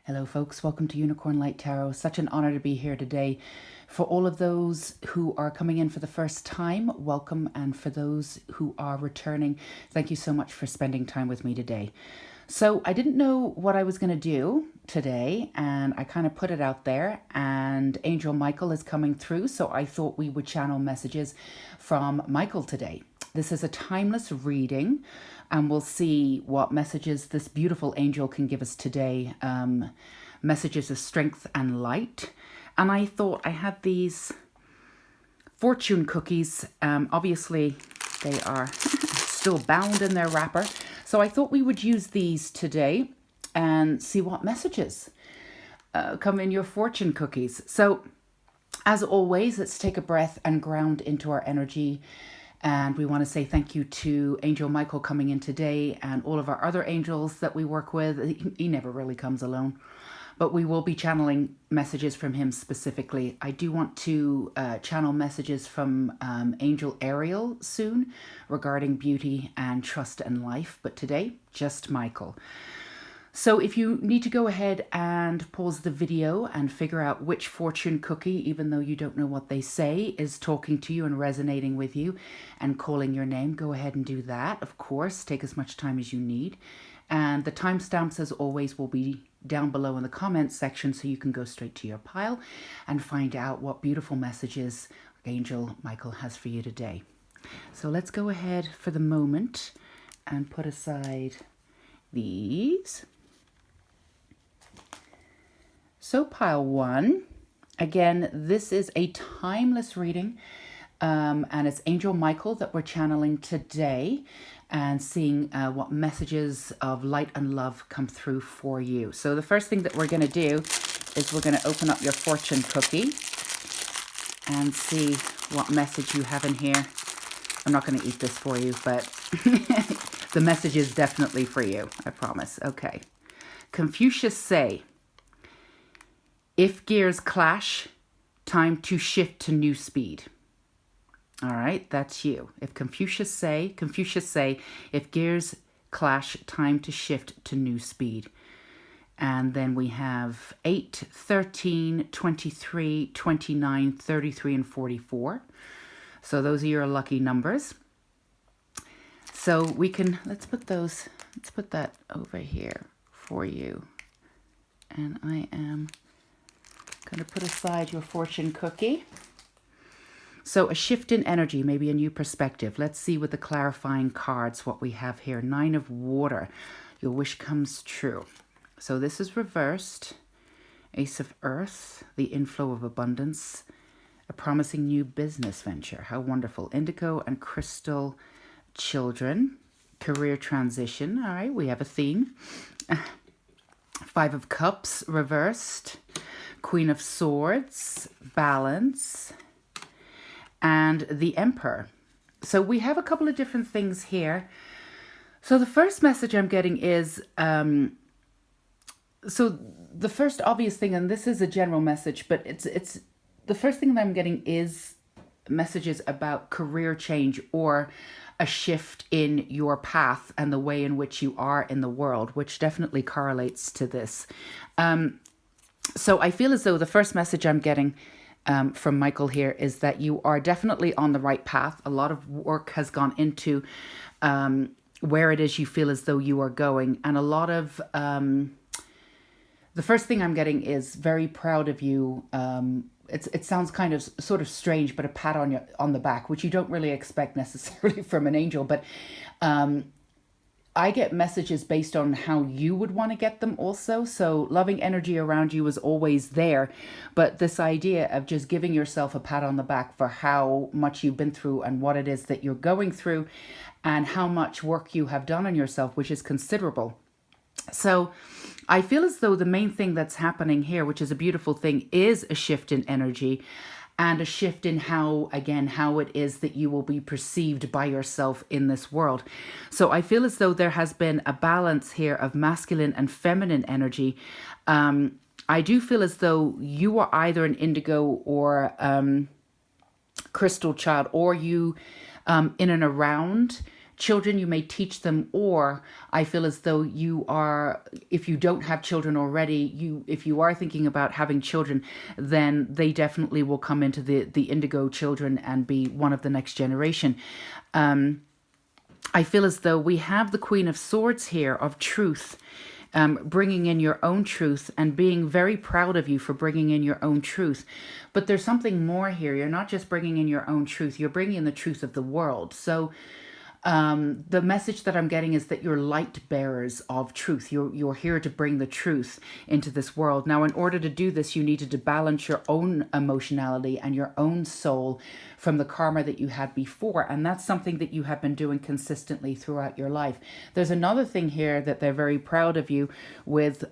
Hello folks, welcome to Unicorn Light Tarot. Such an honor to be here today. For all of those who are coming in for the first time, welcome. And for those who are returning, thank you so much for spending time with me today. So I didn't know what I was going to do today, and I kind of put it out there, and Angel Michael is coming through, so I thought we would channel messages from Michael today. This is a timeless reading, and we'll see what messages this beautiful angel can give us today. Messages of strength and light. And I thought I had these fortune cookies. Obviously, they are still bound in their wrapper. So I thought we would use these today and see what messages come in your fortune cookies. So as always, let's take a breath and ground into our energy. And we want to say thank you to Angel Michael coming in today and all of our other angels that we work with. He never really comes alone, but we will be channeling messages from him specifically. I do want to channel messages from Angel Ariel soon regarding beauty and trust and life, but today, just Michael. So if you need to go ahead and pause the video and figure out which fortune cookie, even though you don't know what they say, is talking to you and resonating with you and calling your name, go ahead and do that. Of course, take as much time as you need. And the timestamps, as always, will be down below in the comments section, so you can go straight to your pile and find out what beautiful messages Angel Michael has for you today. So let's go ahead for the moment and put aside these. So pile one, again, this is a timeless reading, and it's Angel Michael that we're channeling today and seeing what messages of light and love come through for you. So the first thing that we're going to do is we're going to open up your fortune cookie and see what message you have in here. I'm not going to eat this for you, but the message is definitely for you, I promise. Okay. Confucius say, if gears clash, time to shift to new speed. All right, that's you. If Confucius say, if gears clash, time to shift to new speed. And then we have 8, 13, 23, 29, 33, and 44. So those are your lucky numbers. So we can, let's put that over here for you. And I am going to put aside your fortune cookie. So a shift in energy, maybe a new perspective. Let's see with the clarifying cards what we have here. 9 of water. Your wish comes true. So this is reversed. Ace of earth, the inflow of abundance. A promising new business venture. How wonderful. Indigo and crystal children. Career transition. All right, we have a theme. 5 of cups reversed. Queen of Swords, balance, and the Emperor. So we have a couple of different things here. So the first message I'm getting is, so the first obvious thing, and this is a general message, but it's the first thing that I'm getting is messages about career change or a shift in your path and the way in which you are in the world, which definitely correlates to this. So I feel as though the first message I'm getting from Michael here is that you are definitely on the right path. A lot of work has gone into where it is you feel as though you are going. And a lot of, the first thing I'm getting is very proud of you. It sounds kind of sort of strange, but a pat on the back, which you don't really expect necessarily from an angel. But I get messages based on how you would want to get them also. So loving energy around you is always there. But this idea of just giving yourself a pat on the back for how much you've been through and what it is that you're going through and how much work you have done on yourself, which is considerable. So I feel as though the main thing that's happening here, which is a beautiful thing, is a shift in energy. And a shift in how it is that you will be perceived by yourself in this world. So I feel as though there has been a balance here of masculine and feminine energy. I do feel as though you are either an indigo or crystal child, or you in and around children, you may teach them, or I feel as though you are, if you don't have children already, if you are thinking about having children, then they definitely will come into the indigo children and be one of the next generation. I feel as though we have the Queen of Swords here of truth, bringing in your own truth and being very proud of you for bringing in your own truth. But there's something more here. You're not just bringing in your own truth, you're bringing in the truth of the world. So the message that I'm getting is that you're light bearers of truth. You're here to bring the truth into this world. Now, in order to do this, you needed to balance your own emotionality and your own soul from the karma that you had before. And that's something that you have been doing consistently throughout your life. There's another thing here that they're very proud of you with,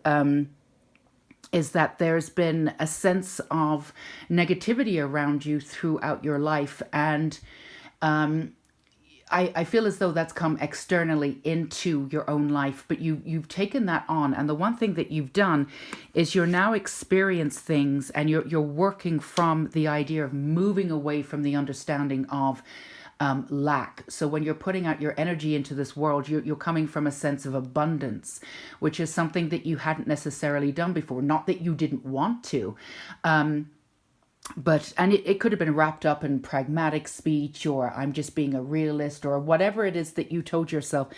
is that there's been a sense of negativity around you throughout your life. And I feel as though that's come externally into your own life, but you've taken that on. And the one thing that you've done is you're now experience things, and you're working from the idea of moving away from the understanding of lack. So when you're putting out your energy into this world, you're coming from a sense of abundance, which is something that you hadn't necessarily done before. Not that you didn't want to. But it could have been wrapped up in pragmatic speech, or I'm just being a realist, or whatever it is that you told yourself.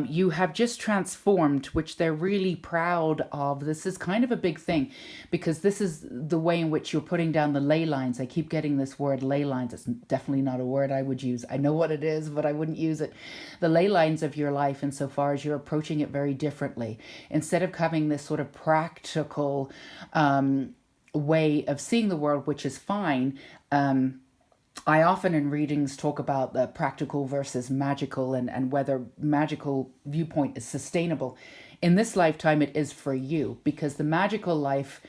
You have just transformed, which they're really proud of. This is kind of a big thing, because this is the way in which you're putting down the ley lines. I keep getting this word ley lines. It's definitely not a word I would use. I know what it is, but I wouldn't use it. The ley lines of your life, insofar as you're approaching it very differently. Instead of having this sort of practical way of seeing the world, which is fine. I often in readings talk about the practical versus magical, and whether magical viewpoint is sustainable. In this lifetime, it is for you, because the magical life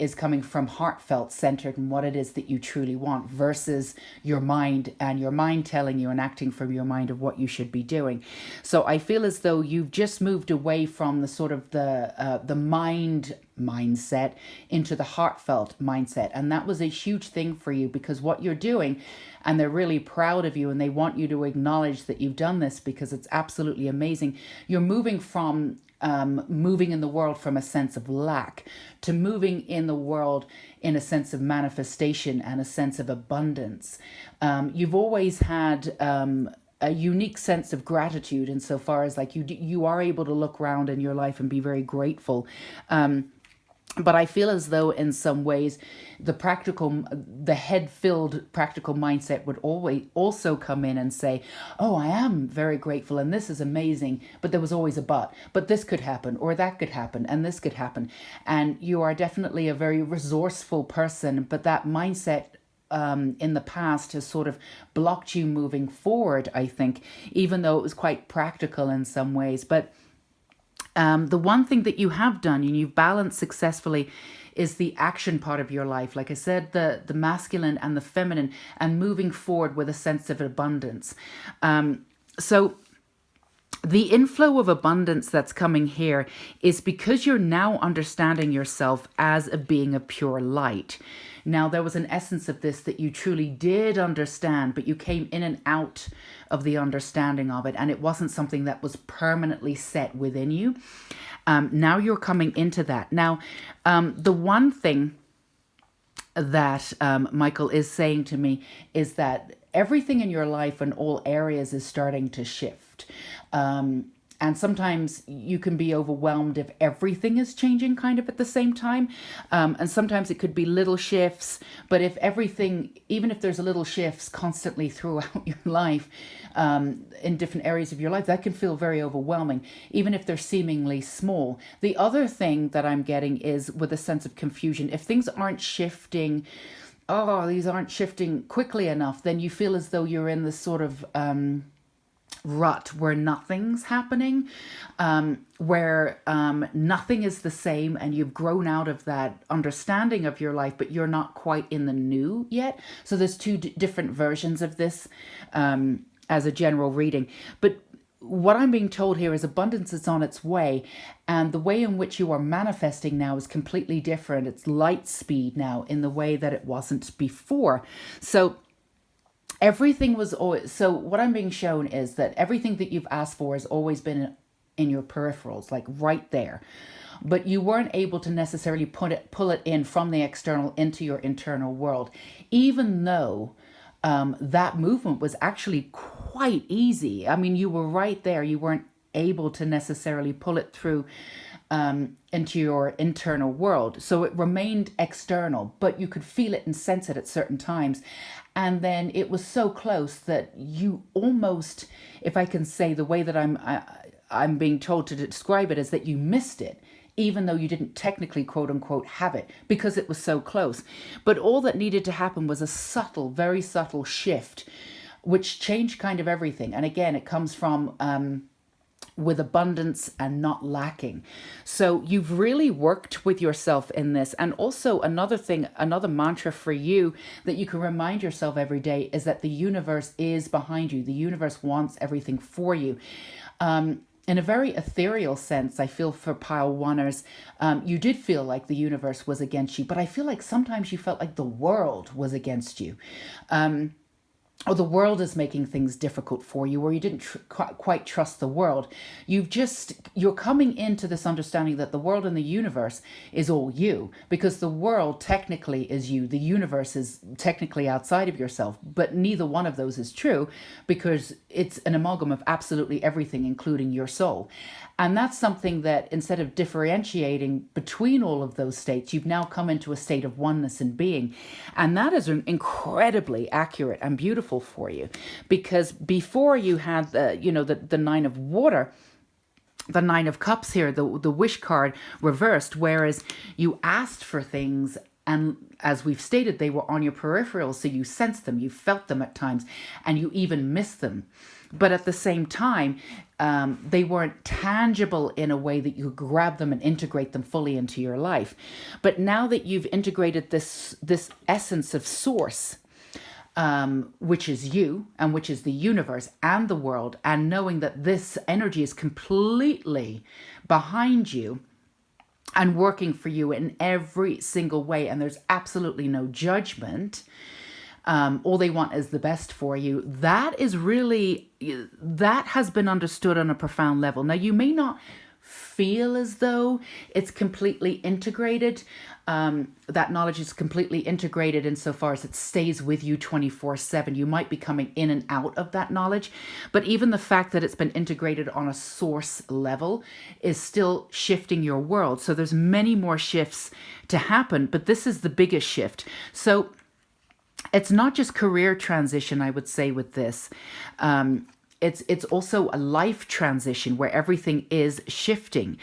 is coming from heartfelt, centered in what it is that you truly want, versus your mind, and your mind telling you and acting from your mind of what you should be doing. So I feel as though you've just moved away from the sort of the mindset into the heartfelt mindset. And that was a huge thing for you, because what you're doing, and they're really proud of you, and they want you to acknowledge that you've done this, because it's absolutely amazing. You're moving from moving in the world from a sense of lack to moving in the world in a sense of manifestation and a sense of abundance. You've always had a unique sense of gratitude, insofar as like you are able to look around in your life and be very grateful. But I feel as though in some ways the head-filled practical mindset would always also come in and say, oh, I am very grateful and this is amazing, but there was always a but this could happen, or that could happen, and this could happen. And you are definitely a very resourceful person, but that mindset in the past has sort of blocked you moving forward, I think, even though it was quite practical in some ways. But the one thing that you have done and you've balanced successfully is the action part of your life. Like I said, the masculine and the feminine, and moving forward with a sense of abundance. So the inflow of abundance that's coming here is because you're now understanding yourself as a being of pure light. Now, there was an essence of this that you truly did understand, but you came in and out of the understanding of it, and it wasn't something that was permanently set within you. Now you're coming into that. Now, the one thing that Michael is saying to me is that everything in your life in all areas is starting to shift. And sometimes you can be overwhelmed if everything is changing kind of at the same time. And sometimes it could be little shifts. But if everything, even if there's little shifts constantly throughout your life, in different areas of your life, that can feel very overwhelming, even if they're seemingly small. The other thing that I'm getting is with a sense of confusion. If things aren't shifting, these aren't shifting quickly enough, then you feel as though you're in this sort of rut where nothing's happening, where nothing is the same, and you've grown out of that understanding of your life, but you're not quite in the new yet. So there's two different versions of this as a general reading. But what I'm being told here is abundance is on its way, and the way in which you are manifesting now is completely different. It's light speed now in the way that it wasn't before. So Everything was always, so what I'm being shown is that everything that you've asked for has always been in your peripherals, like right there. But you weren't able to necessarily pull it in from the external into your internal world, even though that movement was actually quite easy. I mean, you were right there. You weren't able to necessarily pull it through into your internal world. So it remained external, but you could feel it and sense it at certain times. And then it was so close that you almost, if I can say the way that I'm being told to describe it, is that you missed it, even though you didn't technically, quote unquote, have it, because it was so close. But all that needed to happen was a subtle, very subtle shift, which changed kind of everything. And again, it comes from with abundance and not lacking. So you've really worked with yourself in this. And also another thing, another mantra for you that you can remind yourself every day is that the universe is behind you. The universe wants everything for you. In a very ethereal sense, I feel for pile oneers, you did feel like the universe was against you, but I feel like sometimes you felt like the world was against you. Or the world is making things difficult for you, or you didn't quite trust the world. You're coming into this understanding that the world and the universe is all you, because the world technically is you. The universe is technically outside of yourself, but neither one of those is true, because it's an amalgam of absolutely everything, including your soul. And that's something that, instead of differentiating between all of those states, you've now come into a state of oneness in being. And that is incredibly accurate and beautiful for you, because before you had the Nine of Water, the Nine of Cups here, the wish card reversed, whereas you asked for things, and as we've stated, they were on your peripherals, so you sensed them, you felt them at times, and you even missed them. But at the same time, they weren't tangible in a way that you could grab them and integrate them fully into your life. But now that you've integrated this essence of source, which is you and which is the universe and the world, and knowing that this energy is completely behind you and working for you in every single way, and there's absolutely no judgment, all they want is the best for you. That has been understood on a profound level. Now, you may not feel as though it's completely integrated. That knowledge is completely integrated insofar as it stays with you 24/7. You might be coming in and out of that knowledge, but even the fact that it's been integrated on a source level is still shifting your world. So there's many more shifts to happen, but this is the biggest shift. So it's not just career transition, I would say, with this. It's also a life transition where everything is shifting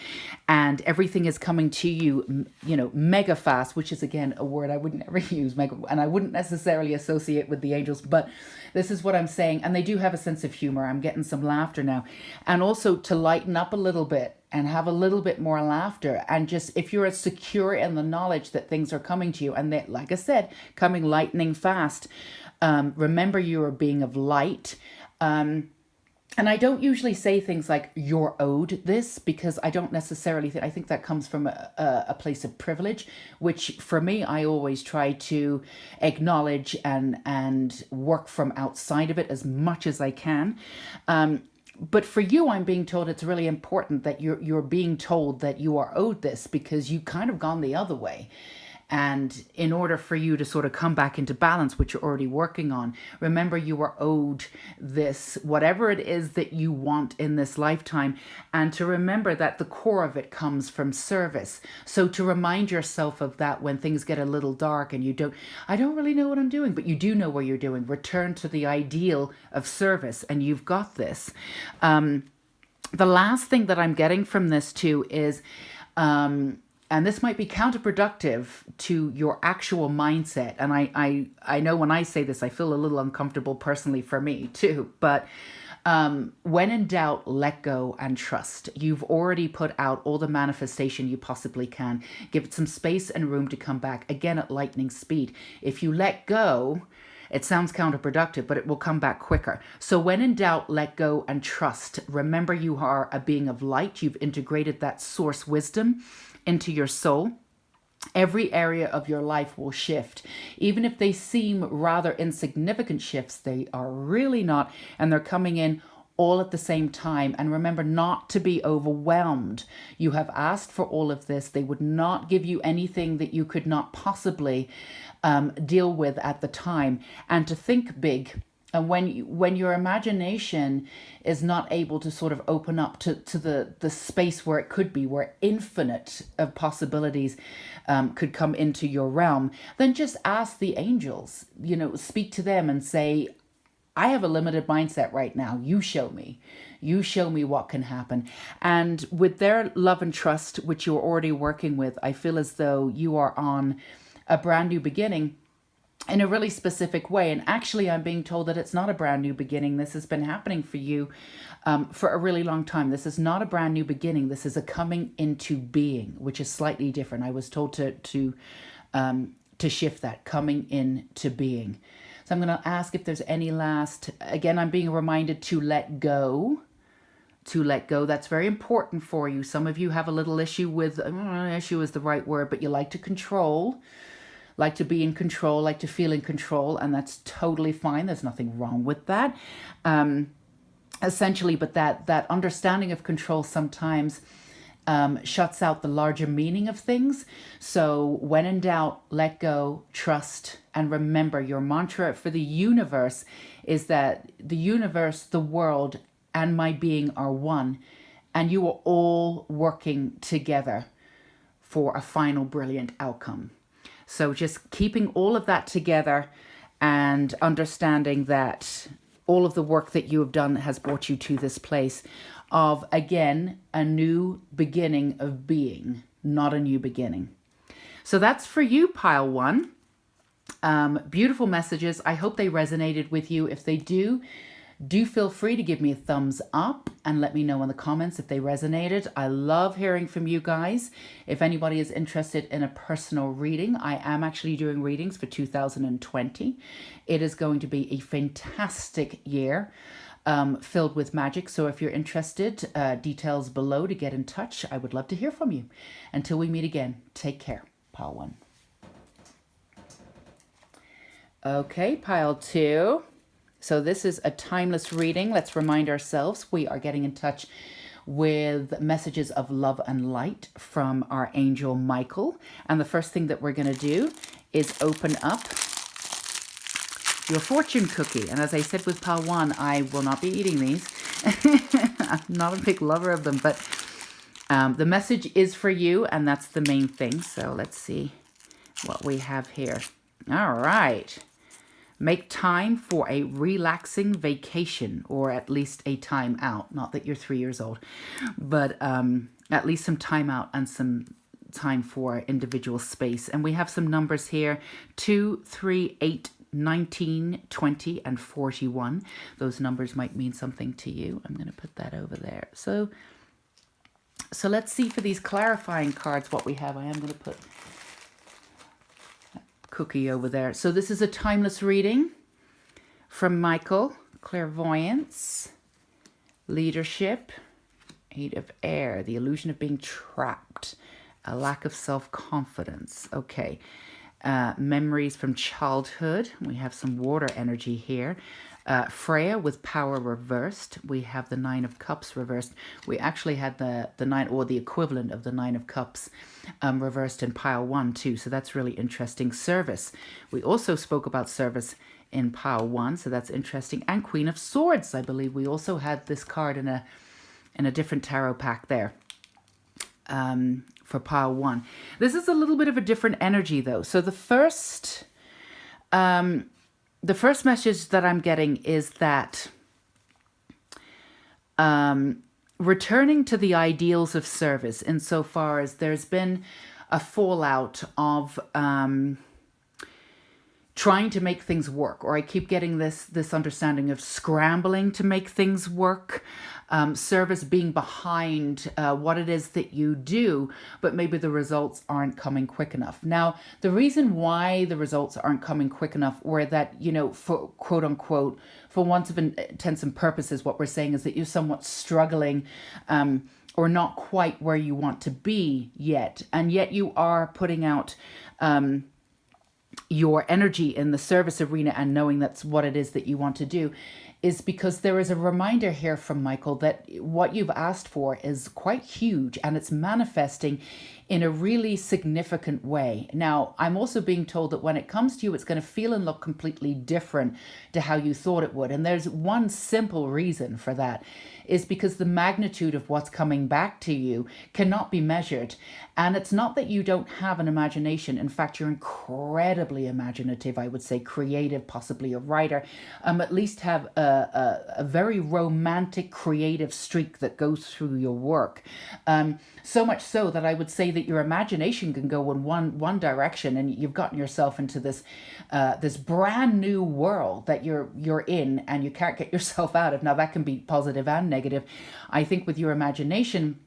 and everything is coming to you, mega fast, which is, again, a word I would never use, mega, and I wouldn't necessarily associate with the angels, but this is what I'm saying. And they do have a sense of humor. I'm getting some laughter now. And also to lighten up a little bit and have a little bit more laughter. And just, if you're secure in the knowledge that things are coming to you, and they, like I said, coming lightning fast, remember you're a being of light. And I don't usually say things like you're owed this, because I don't necessarily think, I think that comes from a place of privilege, which for me, I always try to acknowledge and work from outside of it as much as I can. But for you, I'm being told it's really important that you're being told that you are owed this, because you kind of gone the other way. And in order for you to sort of come back into balance, which you're already working on, remember you are owed this, whatever it is that you want in this lifetime. And to remember that the core of it comes from service. So to remind yourself of that when things get a little dark and I don't really know what I'm doing, but you do know what you're doing. Return to the ideal of service, and you've got this. The last thing that I'm getting from this too is, and this might be counterproductive to your actual mindset. And I know when I say this, I feel a little uncomfortable personally for me too. But when in doubt, let go and trust. You've already put out all the manifestation you possibly can. Give it some space and room to come back, again, at lightning speed. If you let go, it sounds counterproductive, but it will come back quicker. So when in doubt, let go and trust. Remember, you are a being of light. You've integrated that source wisdom into your soul. Every area of your life will shift. Even if they seem rather insignificant shifts, they are really not. And they're coming in all at the same time. And remember not to be overwhelmed. You have asked for all of this. They would not give you anything that you could not possibly deal with at the time. And to think big. And when your imagination is not able to sort of open up to the space where it could be, where infinite of possibilities could come into your realm, then just ask the angels, speak to them and say, I have a limited mindset right now. You show me. You show me what can happen. And with their love and trust, which you're already working with, I feel as though you are on a brand new beginning in a really specific way. And actually, I'm being told that it's not a brand new beginning. This has been happening for you for a really long time. This is not a brand new beginning. This is a coming into being, which is slightly different. I was told to shift that, coming into being. So I'm going to ask if there's any last, again, I'm being reminded to let go. To let go. That's very important for you. Some of you have a little issue with, issue is the right word, but you like to control. Like to be in control, like to feel in control, and that's totally fine. There's nothing wrong with that. Essentially, but that understanding of control sometimes shuts out the larger meaning of things. So when in doubt, let go, trust, and remember your mantra for the universe is that the universe, the world, and my being are one, and you are all working together for a final brilliant outcome. So just keeping all of that together and understanding that all of the work that you have done has brought you to this place of, again, a new beginning of being, not a new beginning. So that's for you, pile one. Beautiful messages. I hope they resonated with you. If they do feel free to give me a thumbs up and let me know in the comments if they resonated. I love hearing from you guys. If anybody is interested in a personal reading, I am actually doing readings for 2020. It is going to be a fantastic year filled with magic. So if you're interested, details below to get in touch. I would love to hear from you. Until we meet again, take care. Pile one. Okay, pile two. So this is a timeless reading. Let's remind ourselves we are getting in touch with messages of love and light from Archangel Michael. And the first thing that we're going to do is open up your fortune cookie. And as I said with pile one, I will not be eating these. I'm not a big lover of them, but the message is for you, and that's the main thing. So let's see what we have here. All right. Make time for a relaxing vacation, or at least a time out. Not that you're 3 years old, but at least some time out and some time for individual space. And we have some numbers here: 2, 3, 8, 19, 20, and 41. Those numbers might mean something to you. I'm going to put that over there. So let's see for these clarifying cards what we have. I am going to put cookie over there. So this is a timeless reading from Michael. Clairvoyance, leadership, 8 of air, the illusion of being trapped, a lack of self-confidence. Okay. Memories from childhood. We have some water energy here. Freya with power reversed. We have the 9 of cups reversed. We actually had the 9, or the equivalent of the 9 of cups reversed in pile 1 too. So that's really interesting. Service. We also spoke about service in pile 1. So that's interesting. And Queen of Swords. I believe we also had this card in a different tarot pack there. For pile 1. This is a little bit of a different energy though. So the first message that I'm getting is that returning to the ideals of service, insofar as there's been a fallout of trying to make things work, or I keep getting this understanding of scrambling to make things work. service being behind what it is that you do, but maybe the results aren't coming quick enough. Now, the reason why the results aren't coming quick enough, or that, for quote unquote, for want of intents and purposes, what we're saying is that you're somewhat struggling, or not quite where you want to be yet. And yet you are putting out your energy in the service arena and knowing that's what it is that you want to do, is because there is a reminder here from Michael that what you've asked for is quite huge and it's manifesting in a really significant way. Now, I'm also being told that when it comes to you, it's going to feel and look completely different to how you thought it would. And there's one simple reason for that, is because the magnitude of what's coming back to you cannot be measured. And it's not that you don't have an imagination. In fact, you're incredibly imaginative, I would say, creative, possibly a writer, at least have a very romantic, creative streak that goes through your work. So much so that I would say that your imagination can go in one direction, and you've gotten yourself into this this brand new world that you're in, and you can't get yourself out of. Now, that can be positive and negative. I think with your imagination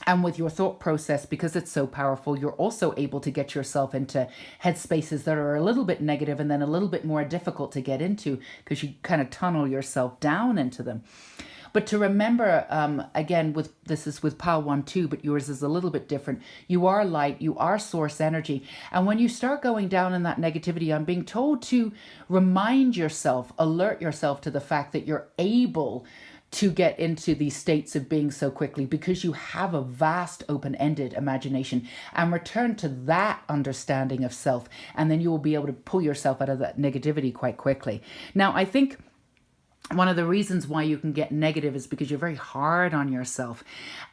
and with your thought process, because it's so powerful, you're also able to get yourself into headspaces that are a little bit negative and then a little bit more difficult to get into, because you kind of tunnel yourself down into them. But to remember, again, this is with pile 1 too, but yours is a little bit different. You are light, you are source energy. And when you start going down in that negativity, I'm being told to remind yourself, alert yourself to the fact that you're able to get into these states of being so quickly, because you have a vast open-ended imagination, and return to that understanding of self. And then you will be able to pull yourself out of that negativity quite quickly. Now, I think one of the reasons why you can get negative is because you're very hard on yourself.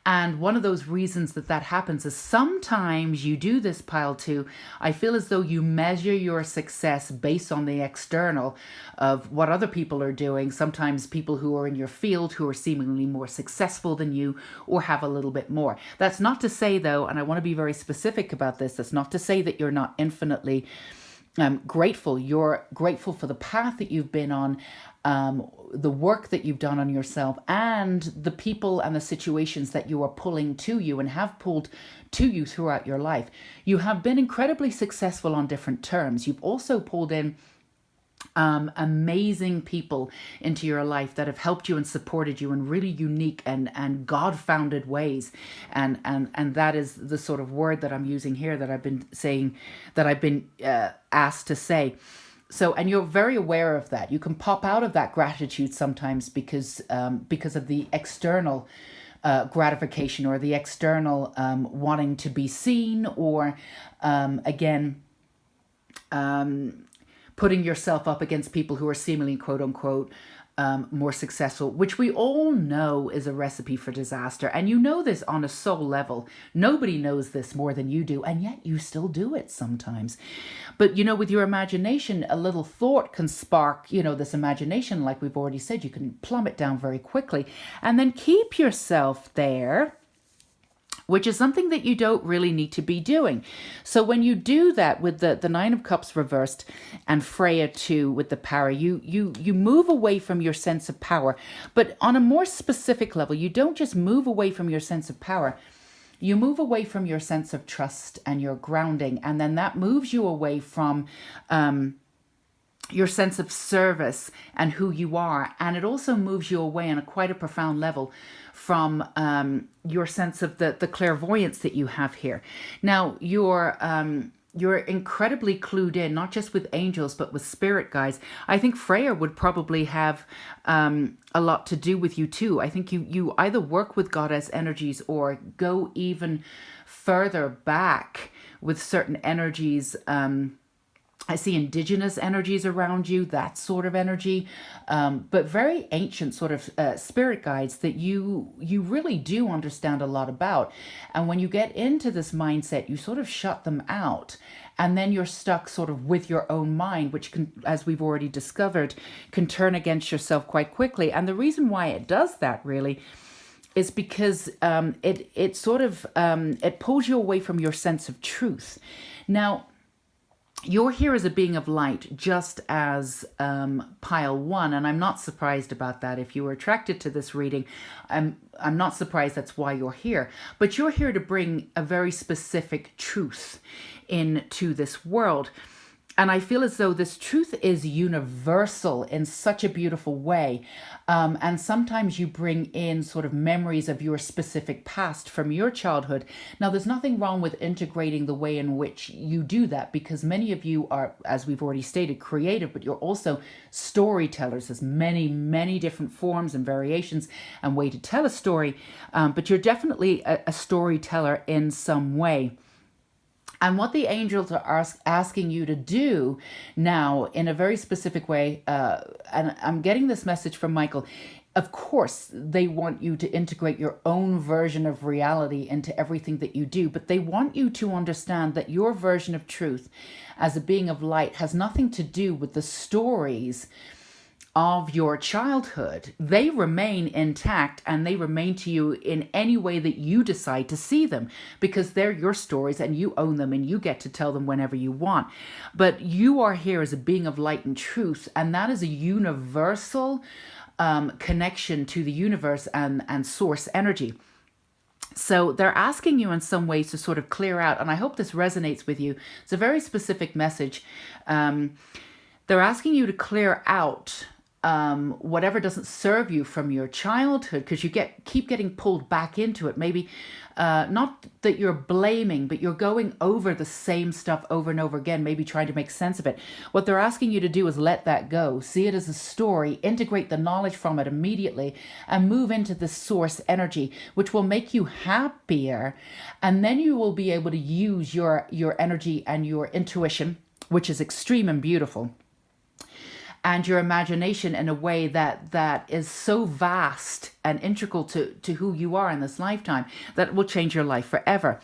And one of those reasons that happens is sometimes you do this, pile 2. I feel as though you measure your success based on the external of what other people are doing. Sometimes people who are in your field who are seemingly more successful than you, or have a little bit more. That's not to say, though, and I want to be very specific about this, that's not to say that you're not infinitely grateful. You're grateful for the path that you've been on, the work that you've done on yourself, and the people and the situations that you are pulling to you and have pulled to you throughout your life. You have been incredibly successful on different terms. You've also pulled in amazing people into your life that have helped you and supported you in really unique and God-founded ways. And that is the sort of word that I'm using here, that I've been saying, that I've been asked to say. So, and you're very aware of that. You can pop out of that gratitude sometimes because of the external gratification, or the external wanting to be seen, or putting yourself up against people who are seemingly, quote unquote, more successful, which we all know is a recipe for disaster. And you know this on a soul level. Nobody knows this more than you do, and yet you still do it sometimes. But, with your imagination, a little thought can spark, this imagination, like we've already said. You can plumb it down very quickly, and then keep yourself there, which is something that you don't really need to be doing. So when you do that with the 9 of Cups reversed and Freya 2 with the power, you move away from your sense of power. But on a more specific level, you don't just move away from your sense of power. You move away from your sense of trust and your grounding. And then that moves you away from your sense of service and who you are. And it also moves you away on quite a profound level from your sense of the clairvoyance that you have here. Now, you're incredibly clued in, not just with angels, but with spirit guides. I think Freya would probably have a lot to do with you too. I think you either work with goddess energies or go even further back with certain energies. I see indigenous energies around you, that sort of energy, but very ancient sort of spirit guides that you really do understand a lot about. And when you get into this mindset, you sort of shut them out. And then you're stuck sort of with your own mind, which can, as we've already discovered, can turn against yourself quite quickly. And the reason why it does that really is because it pulls you away from your sense of truth. Now, You're here as a being of light, just as pile one, and I'm not surprised about that. If you were attracted to this reading, I'm not surprised that's why you're here. But you're here to bring a very specific truth into this world. And I feel as though this truth is universal in such a beautiful way. And sometimes you bring in sort of memories of your specific past from your childhood. Now, there's nothing wrong with integrating the way in which you do that, because many of you are, as we've already stated, creative, but you're also storytellers. There's many, many different forms and variations and way to tell a story. But you're definitely a storyteller in some way. And what the angels are asking you to do now in a very specific way, and I'm getting this message from Michael, of course, they want you to integrate your own version of reality into everything that you do, but they want you to understand that your version of truth as a being of light has nothing to do with the stories of your childhood. They remain intact, and they remain to you in any way that you decide to see them, because they're your stories and you own them and you get to tell them whenever you want. But you are here as a being of light and truth, and that is a universal connection to the universe and source energy. So they're asking you in some ways to sort of clear out, and I hope this resonates with you. It's a very specific message. They're asking you to clear out whatever doesn't serve you from your childhood, because you keep getting pulled back into it. Maybe not that you're blaming, but you're going over the same stuff over and over again, maybe trying to make sense of it. What they're asking you to do is let that go, see it as a story, integrate the knowledge from it immediately, and move into the source energy, which will make you happier. And then you will be able to use your energy and your intuition, which is extreme and beautiful, and your imagination in a way that is so vast and integral to who you are in this lifetime that it will change your life forever.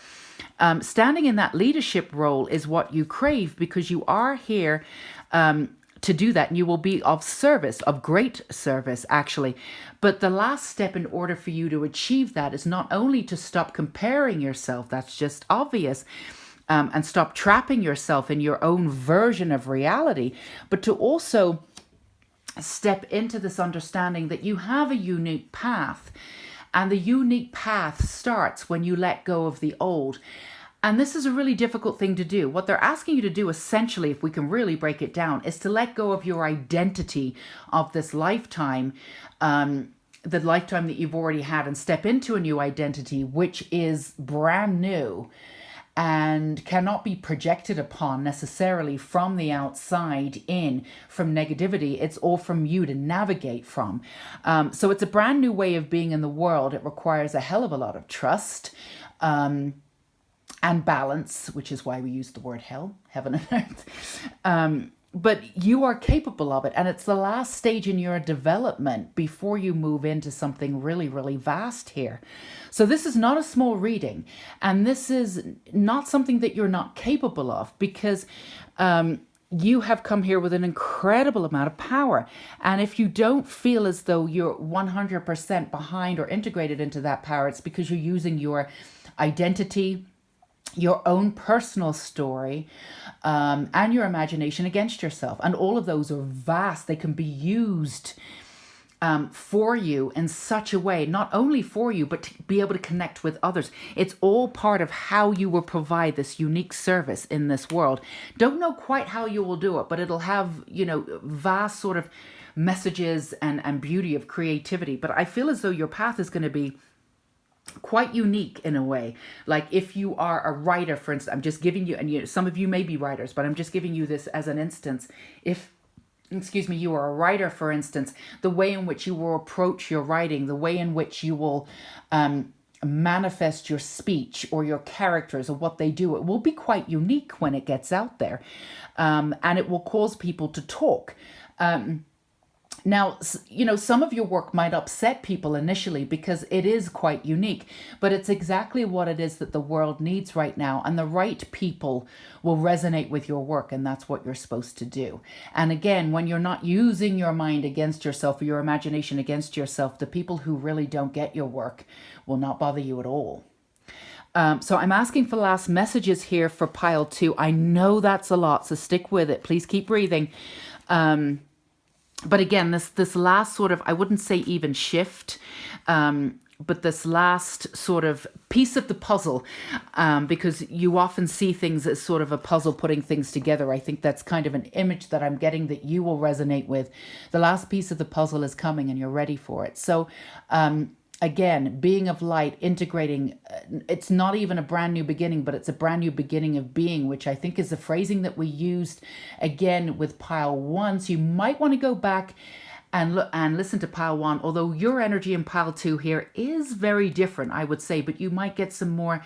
Standing in that leadership role is what you crave, because you are here to do that, and you will be of service, of great service, actually. But the last step in order for you to achieve that is not only to stop comparing yourself, that's just obvious, and stop trapping yourself in your own version of reality, but to also step into this understanding that you have a unique path, and the unique path starts when you let go of the old. And this is a really difficult thing to do. What they're asking you to do, essentially, if we can really break it down, is to let go of your identity of this lifetime, the lifetime that you've already had, and step into a new identity, which is brand new and cannot be projected upon necessarily from the outside in, from negativity. It's all from you to navigate from. So it's a brand new way of being in the world. It requires a hell of a lot of trust and balance, which is why we use the word hell, heaven and earth. But you are capable of it, and it's the last stage in your development before you move into something really, really vast here. So this is not a small reading, and this is not something that you're not capable of, because you have come here with an incredible amount of power. And if you don't feel as though you're 100% behind or integrated into that power, it's because you're using your identity, your own personal story, and your imagination against yourself. And all of those are vast. They can be used for you in such a way, not only for you, but to be able to connect with others. It's all part of how you will provide this unique service in this world. Don't know quite how you will do it, but it'll have, vast sort of messages and beauty of creativity. But I feel as though your path is going to be quite unique in a way. Like if you are a writer, for instance, I'm just giving you, and some of you may be writers, but I'm just giving you this as an instance. If, you are a writer, for instance, the way in which you will approach your writing, the way in which you will manifest your speech or your characters or what they do, it will be quite unique when it gets out there. And it will cause people to talk. Now, some of your work might upset people initially because it is quite unique, but it's exactly what it is that the world needs right now. And the right people will resonate with your work, and that's what you're supposed to do. And again, when you're not using your mind against yourself or your imagination against yourself, the people who really don't get your work will not bother you at all. So I'm asking for last messages here for pile 2. I know that's a lot, so stick with it. Please keep breathing. But again, this last sort of, I wouldn't say even shift, but this last sort of piece of the puzzle, because you often see things as sort of a puzzle putting things together. I think that's kind of an image that I'm getting that you will resonate with. The last piece of the puzzle is coming and you're ready for it. So again, being of light, integrating, it's not even a brand new beginning, but it's a brand new beginning of being, which I think is the phrasing that we used again with pile 1. So you might want to go back and listen to pile 1, although your energy in pile 2 here is very different, I would say, but you might get some more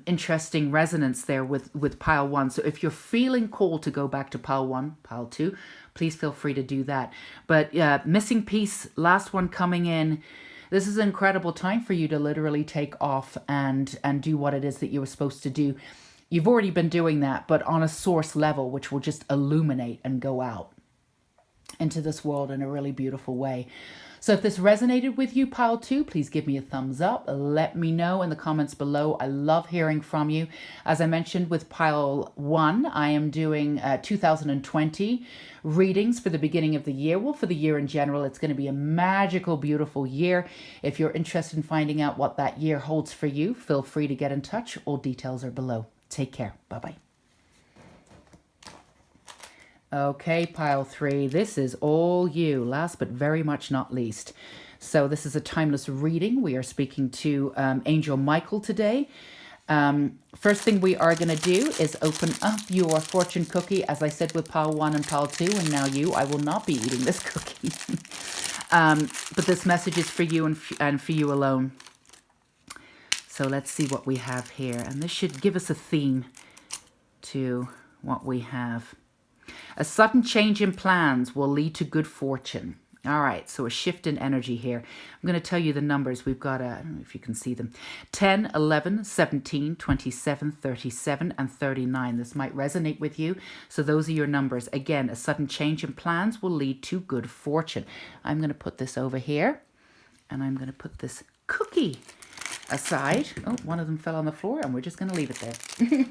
interesting resonance there with pile 1. So if you're feeling called to go back to pile 1, pile 2, please feel free to do that. But missing piece, last one coming in. This is an incredible time for you to literally take off and do what it is that you were supposed to do. You've already been doing that, but on a source level, which will just illuminate and go out into this world in a really beautiful way. So if this resonated with you, pile 2, please give me a thumbs up. Let me know in the comments below. I love hearing from you. As I mentioned with pile 1, I am doing 2020 readings for the beginning of the year. Well, for the year in general, it's going to be a magical, beautiful year. If you're interested in finding out what that year holds for you, feel free to get in touch. All details are below. Take care. Bye-bye. Okay, pile 3, this is all you, last but very much not least. So this is a timeless reading. We are speaking to Angel Michael today. First thing we are going to do is open up your fortune cookie, as I said with pile 1 and pile 2, and now you. I will not be eating this cookie. But this message is for you and for you alone. So let's see what we have here. And this should give us a theme to what we have. A sudden change in plans will lead to good fortune. All right, so a shift in energy here. I'm going to tell you the numbers. We've got, I don't know if you can see them, 10, 11, 17, 27, 37, and 39. This might resonate with you. So those are your numbers. Again, a sudden change in plans will lead to good fortune. I'm going to put this over here, and I'm going to put this cookie aside. Oh, one of them fell on the floor, and we're just going to leave it there.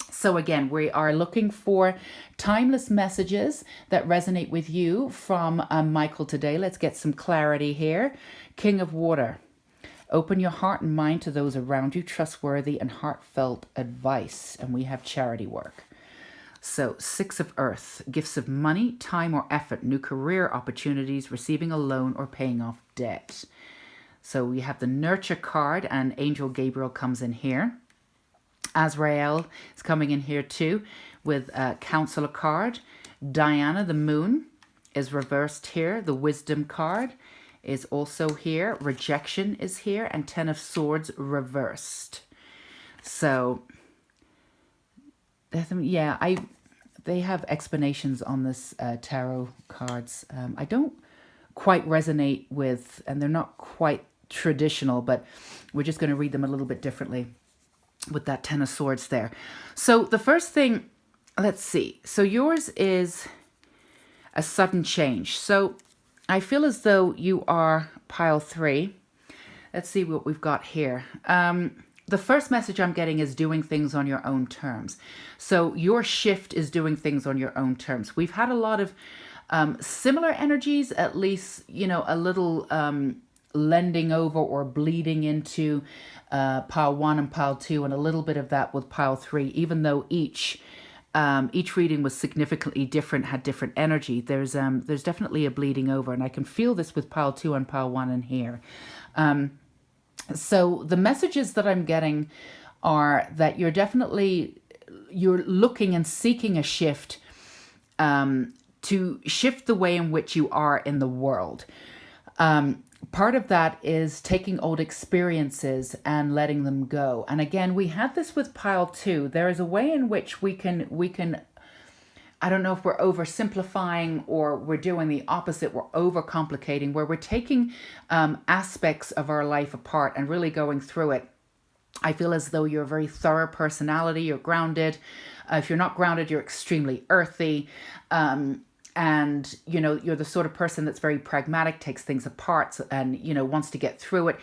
So again, we are looking for timeless messages that resonate with you from Michael today. Let's get some clarity here. King of Water. Open your heart and mind to those around you, trustworthy and heartfelt advice. And we have charity work. So 6 of Earth. Gifts of money, time or effort, new career opportunities, receiving a loan or paying off debt. So we have the Nurture card, and Angel Gabriel comes in here. Azrael is coming in here too with a Counselor card. Diana, the Moon, is reversed here. The Wisdom card is also here. Rejection is here. And 10 of Swords reversed. So, yeah, they have explanations on this tarot cards. I don't quite resonate with, and they're not quite traditional, but we're just going to read them a little bit differently with that 10 of Swords there. So the first thing, let's see. So yours is a sudden change. So I feel as though you are pile 3. Let's see what we've got here. The first message I'm getting is doing things on your own terms. So your shift is doing things on your own terms. We've had a lot of similar energies, at least, you know, a little lending over or bleeding into pile 1 and pile 2, and a little bit of that with pile 3, even though each reading was significantly different, had different energy. There's definitely a bleeding over, and I can feel this with pile 2 and pile 1 in here. So the messages that I'm getting are that you're looking and seeking a shift, to shift the way in which you are in the world. Part of that is taking old experiences and letting them go. And again, we had this with pile 2. There is a way in which we can, I don't know if we're oversimplifying or we're doing the opposite. We're overcomplicating, where we're taking aspects of our life apart and really going through it. I feel as though you're a very thorough personality. You're grounded. If you're not grounded, you're extremely earthy. and you're the sort of person that's very pragmatic, takes things apart, and wants to get through it.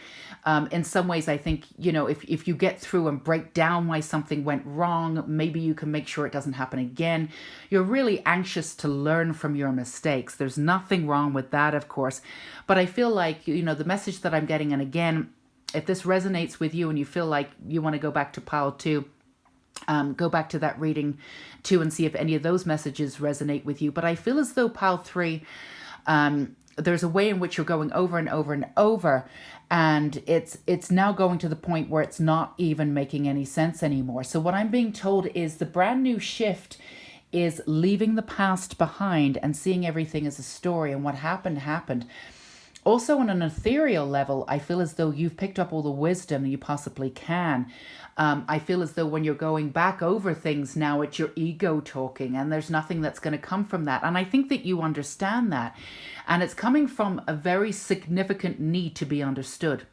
In some ways, I think if you get through and break down why something went wrong, maybe you can make sure it doesn't happen again. You're really anxious to learn from your mistakes. There's nothing wrong with that, of course, but I feel like the message that I'm getting, and again, if this resonates with you and you feel like you want to go back to pile 2, go back to that reading too and see if any of those messages resonate with you. But I feel as though pile 3, there's a way in which you're going over and over and over, and it's now going to the point where it's not even making any sense anymore. So what I'm being told is the brand new shift is leaving the past behind and seeing everything as a story, and what happened happened. Also, on an ethereal level, I feel as though you've picked up all the wisdom you possibly can. I feel as though when you're going back over things now, it's your ego talking, and there's nothing that's going to come from that. And I think that you understand that. And it's coming from a very significant need to be understood.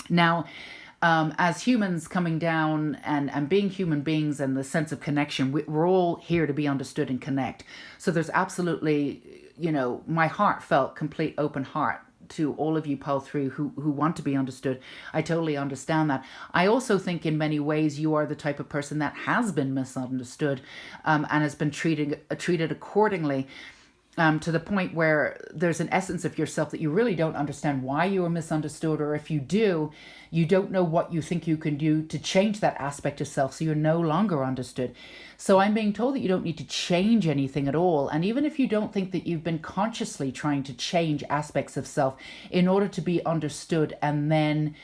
Now, as humans coming down and being human beings and the sense of connection, we're all here to be understood and connect. So there's absolutely, my heartfelt, complete open heart to all of you pile 3 who want to be understood. I totally understand that. I also think in many ways you are the type of person that has been misunderstood and has been treated accordingly. To the point where there's an essence of yourself that you really don't understand why you were misunderstood, or if you do, you don't know what you think you can do to change that aspect of self, so you're no longer understood. So I'm being told that you don't need to change anything at all. And even if you don't think that you've been consciously trying to change aspects of self in order to be understood and then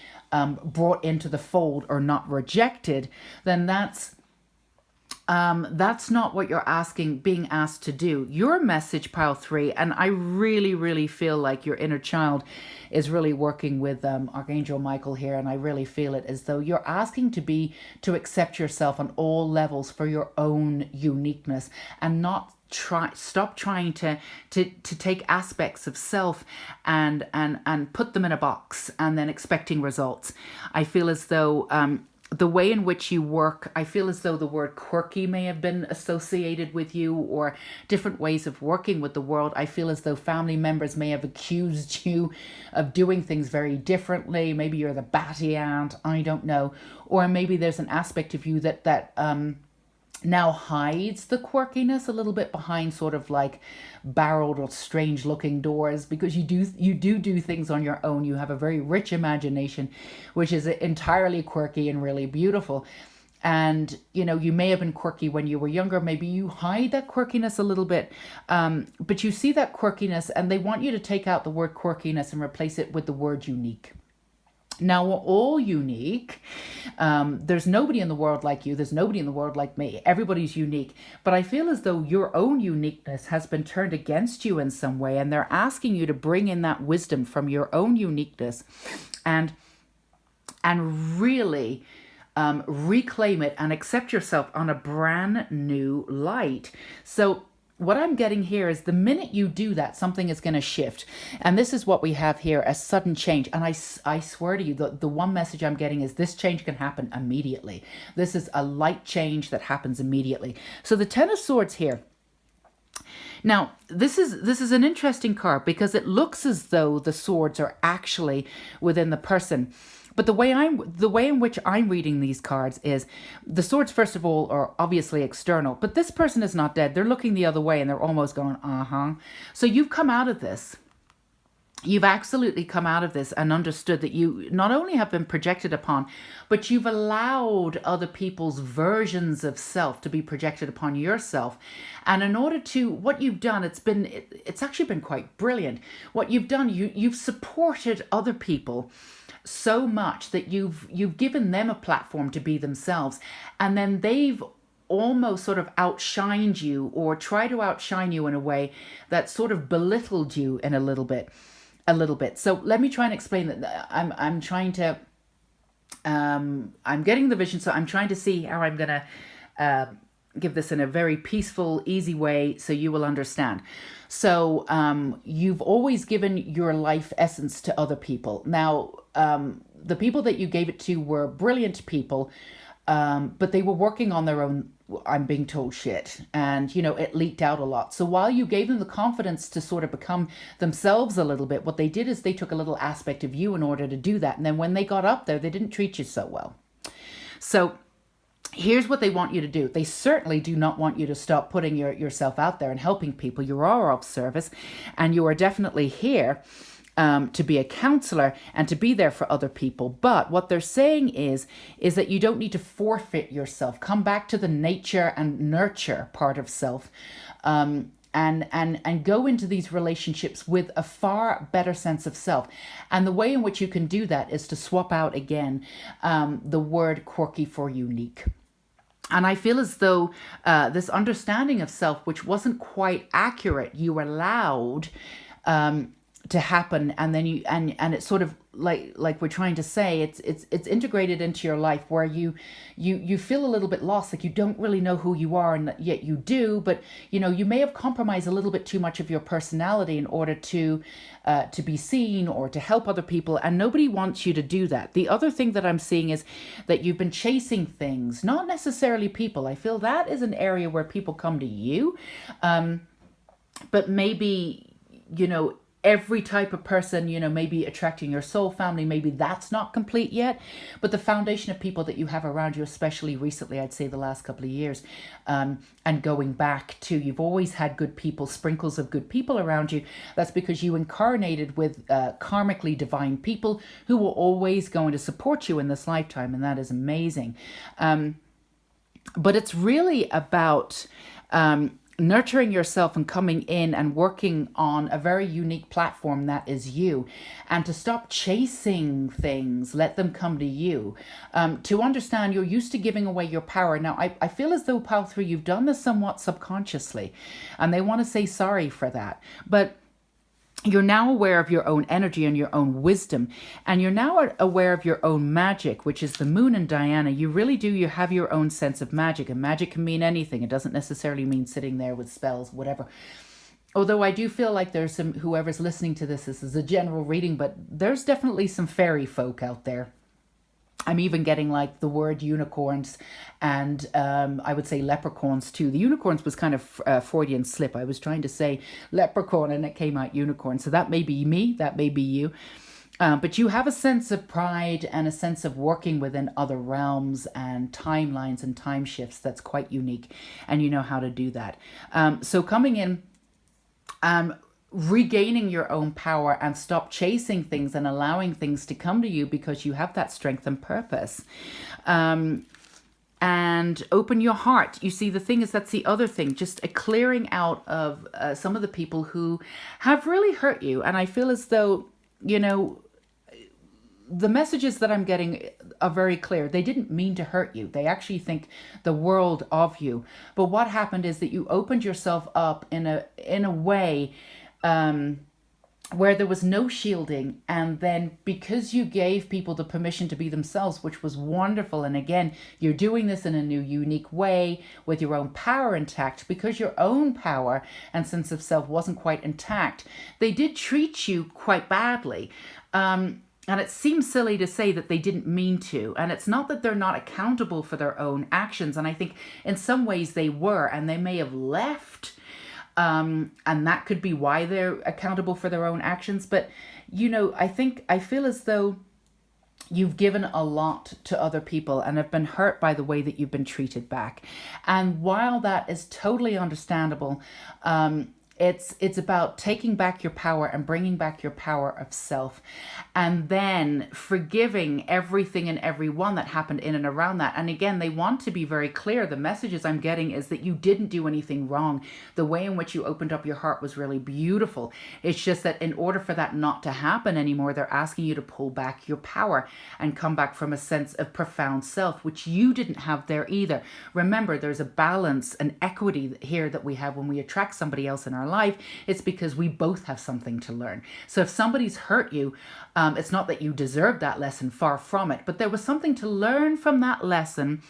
brought into the fold or not rejected, then that's not what you're being asked to do. Your message, pile 3, and I really, really feel like your inner child is really working with Archangel Michael here, and I really feel it as though you're asking to accept yourself on all levels for your own uniqueness, and not stop trying to take aspects of self and put them in a box and then expecting results. I feel as though the way in which you work, I feel as though the word quirky may have been associated with you, or different ways of working with the world. I feel as though family members may have accused you of doing things very differently. Maybe you're the batty aunt, I don't know. Or maybe there's an aspect of you that now hides the quirkiness a little bit behind sort of like barreled or strange looking doors, because you do things on your own. You have a very rich imagination, which is entirely quirky and really beautiful. And you may have been quirky when you were younger. Maybe you hide that quirkiness a little bit, but you see that quirkiness, and they want you to take out the word quirkiness and replace it with the word unique. Now, we're all unique. There's nobody in the world like you. There's nobody in the world like me. Everybody's unique. But I feel as though your own uniqueness has been turned against you in some way, and they're asking you to bring in that wisdom from your own uniqueness and really reclaim it and accept yourself on a brand new light. So what I'm getting here is the minute you do that, something is going to shift. And this is what we have here, a sudden change. And I swear to you, the one message I'm getting is this change can happen immediately. This is a light change that happens immediately. So the Ten of Swords here. Now, this is an interesting card because it looks as though the swords are actually within the person. But the way in which I'm reading these cards is the swords, first of all, are obviously external, but this person is not dead. They're looking the other way and they're almost going, So you've come out of this. You've absolutely come out of this and understood that you not only have been projected upon, but you've allowed other people's versions of self to be projected upon yourself. And in order to, what you've done, it's actually been quite brilliant. What you've done, you've supported other people so much that you've given them a platform to be themselves, and then they've almost sort of outshined you or try to outshine you in a way that sort of belittled you in a little bit. So let me try and explain that. I'm trying to I'm getting the vision, so I'm trying to see how I'm gonna give this in a very peaceful, easy way so you will understand. So you've always given your life essence to other people. Now, the people that you gave it to were brilliant people, but they were working on their own I'm being told shit. And, it leaked out a lot. So while you gave them the confidence to sort of become themselves a little bit, what they did is they took a little aspect of you in order to do that. And then when they got up there, they didn't treat you so well. So here's what they want you to do. They certainly do not want you to stop putting yourself out there and helping people. You are of service, and you are definitely here to be a counselor and to be there for other people. But what they're saying is that you don't need to forfeit yourself. Come back to the nature and nurture part of self. And go into these relationships with a far better sense of self. And the way in which you can do that is to swap out again the word quirky for unique. And I feel as though this understanding of self, which wasn't quite accurate, you allowed to happen, and then and it's sort of like we're trying to say, it's integrated into your life, where you feel a little bit lost, like you don't really know who you are, and yet you do. But you may have compromised a little bit too much of your personality in order to be seen or to help other people, and nobody wants you to do that. The other thing that I'm seeing is that you've been chasing things, not necessarily people. I feel that is an area where people come to you, but maybe every type of person, maybe attracting your soul family, maybe that's not complete yet. But the foundation of people that you have around you, especially recently, I'd say the last couple of years, and going back to, you've always had good people, sprinkles of good people around you. That's because you incarnated with karmically divine people who were always going to support you in this lifetime. And that is amazing. But it's really about nurturing yourself and coming in and working on a very unique platform that is you, and to stop chasing things, let them come to you. To understand you're used to giving away your power. Now, I feel as though, Pile 3, you've done this somewhat subconsciously, and they want to say sorry for that. But you're now aware of your own energy and your own wisdom, and you're now aware of your own magic, which is the moon and Diana. You really do. You have your own sense of magic, and magic can mean anything. It doesn't necessarily mean sitting there with spells, whatever. Although I do feel like there's some, whoever's listening to this is a general reading, but there's definitely some fairy folk out there. I'm even getting like the word unicorns, and I would say leprechauns too. The unicorns was kind of Freudian slip. I was trying to say leprechaun and it came out unicorn. So that may be me, that may be you. But you have a sense of pride and a sense of working within other realms and timelines and time shifts that's quite unique. And you know how to do that. So coming in, regaining your own power, and stop chasing things and allowing things to come to you, because you have that strength and purpose. And open your heart. You see, the thing is, that's the other thing, just a clearing out of some of the people who have really hurt you. And I feel as though, the messages that I'm getting are very clear. They didn't mean to hurt you. They actually think the world of you. But what happened is that you opened yourself up in a way where there was no shielding, and then because you gave people the permission to be themselves, which was wonderful, and again, you're doing this in a new, unique way with your own power intact, because your own power and sense of self wasn't quite intact. They did treat you quite badly. And it seems silly to say that they didn't mean to. And it's not that they're not accountable for their own actions. And I think in some ways they were, and they may have left. And that could be why they're accountable for their own actions. But, I feel as though you've given a lot to other people and have been hurt by the way that you've been treated back. And while that is totally understandable, it's about taking back your power and bringing back your power of self, and then forgiving everything and everyone that happened in and around that. And again, they want to be very clear. The messages I'm getting is that you didn't do anything wrong. The way in which you opened up your heart was really beautiful. It's just that in order for that not to happen anymore, they're asking you to pull back your power and come back from a sense of profound self, which you didn't have there either. Remember, there's a balance and equity here that we have when we attract somebody else in our life. It's because we both have something to learn. So if somebody's hurt you, it's not that you deserve that lesson, far from it, but there was something to learn from that lesson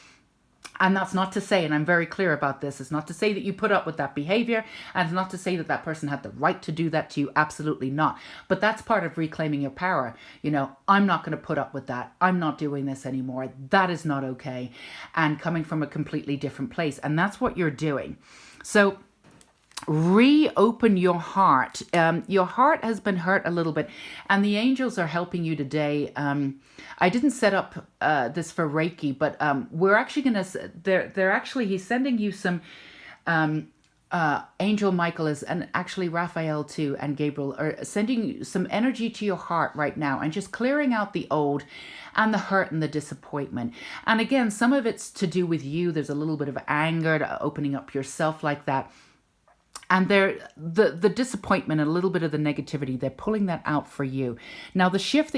And that's not to say, and I'm very clear about this, it's not to say that you put up with that behavior, and it's not to say that that person had the right to do that to you. Absolutely not. But that's part of reclaiming your power. You know, I'm not going to put up with that. I'm not doing this anymore. That is not okay. And coming from a completely different place. And that's what you're doing. So reopen your heart. Your heart has been hurt a little bit, and the angels are helping you today. I didn't set up this for Reiki, but we're actually gonna. They're actually, he's sending you some. Angel Michael is, and actually Raphael too, and Gabriel are sending you some energy to your heart right now, and just clearing out the old and the hurt and the disappointment. And again, some of it's to do with you. There's a little bit of anger, opening up yourself like that. And the disappointment and a little bit of the negativity, they're pulling that out for you. Now, the shift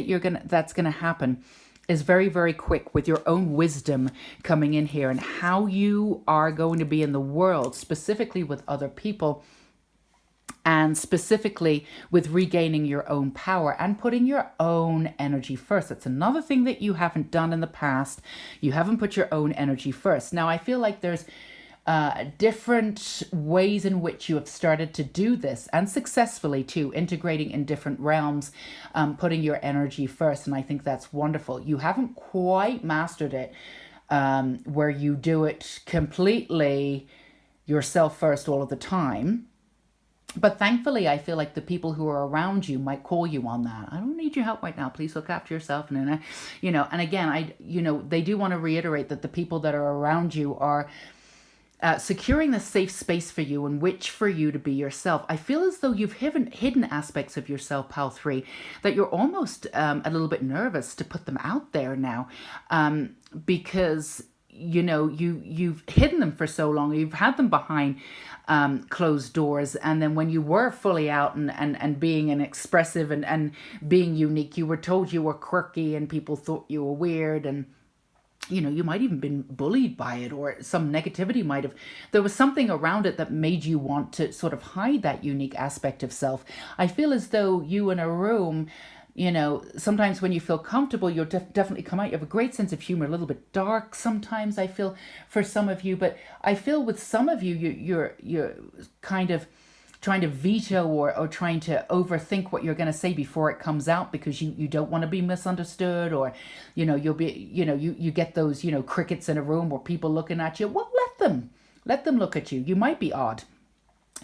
that's gonna happen is very, very quick, with your own wisdom coming in here and how you are going to be in the world, specifically with other people, and specifically with regaining your own power and putting your own energy first. That's another thing that you haven't done in the past. You haven't put your own energy first. Now, I feel like there's different ways in which you have started to do this, and successfully too, integrating in different realms, putting your energy first. And I think that's wonderful. You haven't quite mastered it, where you do it completely yourself first all of the time. But thankfully, I feel like the people who are around you might call you on that. I don't need your help right now. Please look after yourself. And, you know, and again, they do want to reiterate that the people that are around you are securing the safe space for you in which for you to be yourself. I feel as though you've hidden aspects of yourself, Pal 3, that you're almost a little bit nervous to put them out there now, because you've hidden them for so long. You've had them behind closed doors, and then when you were fully out and being an expressive and being unique, you were told you were quirky and people thought you were weird, and you might even been bullied by it, or some negativity there was something around it that made you want to sort of hide that unique aspect of self. I feel as though you in a room, sometimes when you feel comfortable, you'll definitely come out. You have a great sense of humor, a little bit dark sometimes, I feel, for some of you. But I feel with some of you, you're kind of trying to veto or trying to overthink what you're going to say before it comes out, because you don't want to be misunderstood, or you'll be you get those crickets in a room or people looking at you. Well, let them look at you. You might be odd.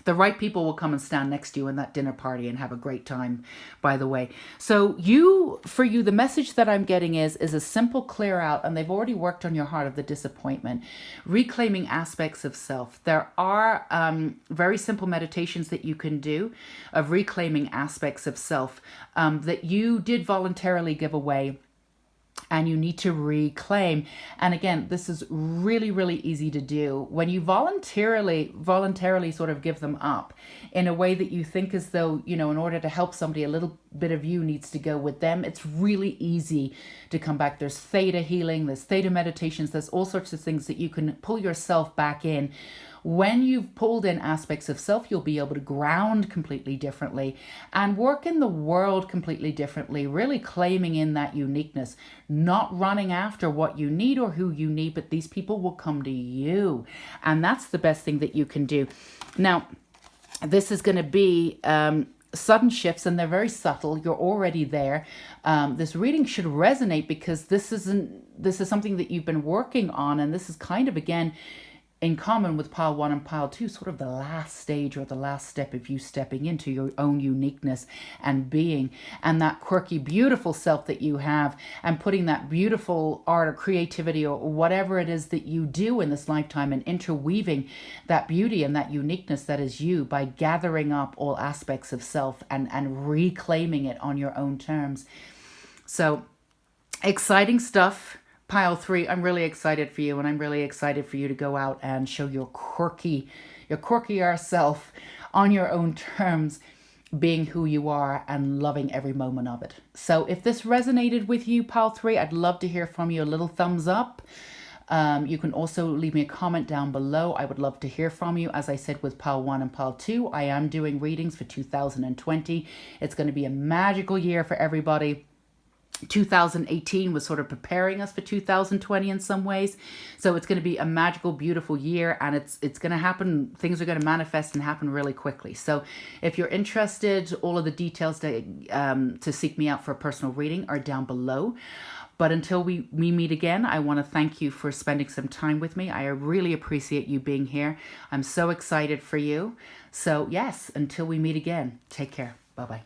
The right people will come and stand next to you in that dinner party and have a great time, by the way. So for you, the message that I'm getting is a simple clear out, and they've already worked on your heart of the disappointment, reclaiming aspects of self. There are very simple meditations that you can do of reclaiming aspects of self that you did voluntarily give away, and you need to reclaim. And again, this is really, really easy to do. When you voluntarily sort of give them up in a way that you think as though, in order to help somebody, a little bit of you needs to go with them, it's really easy to come back. There's theta healing, there's theta meditations, there's all sorts of things that you can pull yourself back in. When you've pulled in aspects of self, you'll be able to ground completely differently and work in the world completely differently, really claiming in that uniqueness, not running after what you need or who you need, but these people will come to you. And that's the best thing that you can do. Now, this is going to be sudden shifts, and they're very subtle. You're already there. This reading should resonate, because this is something that you've been working on, and this is kind of, again, in common with pile 1 and pile 2, sort of the last stage or the last step of you stepping into your own uniqueness and being, and that quirky, beautiful self that you have, and putting that beautiful art or creativity or whatever it is that you do in this lifetime, and interweaving that beauty and that uniqueness that is you by gathering up all aspects of self and reclaiming it on your own terms. So exciting stuff. Pile 3, I'm really excited for you, and I'm really excited for you to go out and show your quirkier self on your own terms, being who you are and loving every moment of it. So if this resonated with you, Pile 3, I'd love to hear from you. A little thumbs up. You can also leave me a comment down below. I would love to hear from you. As I said with Pile 1 and Pile 2, I am doing readings for 2020. It's going to be a magical year for everybody. 2018 was sort of preparing us for 2020 in some ways. So it's going to be a magical, beautiful year, and it's going to happen. Things are going to manifest and happen really quickly. So if you're interested, all of the details to seek me out for a personal reading are down below. But until we meet again, I want to thank you for spending some time with me. I really appreciate you being here. I'm so excited for you. So yes, until we meet again, take care. Bye-bye.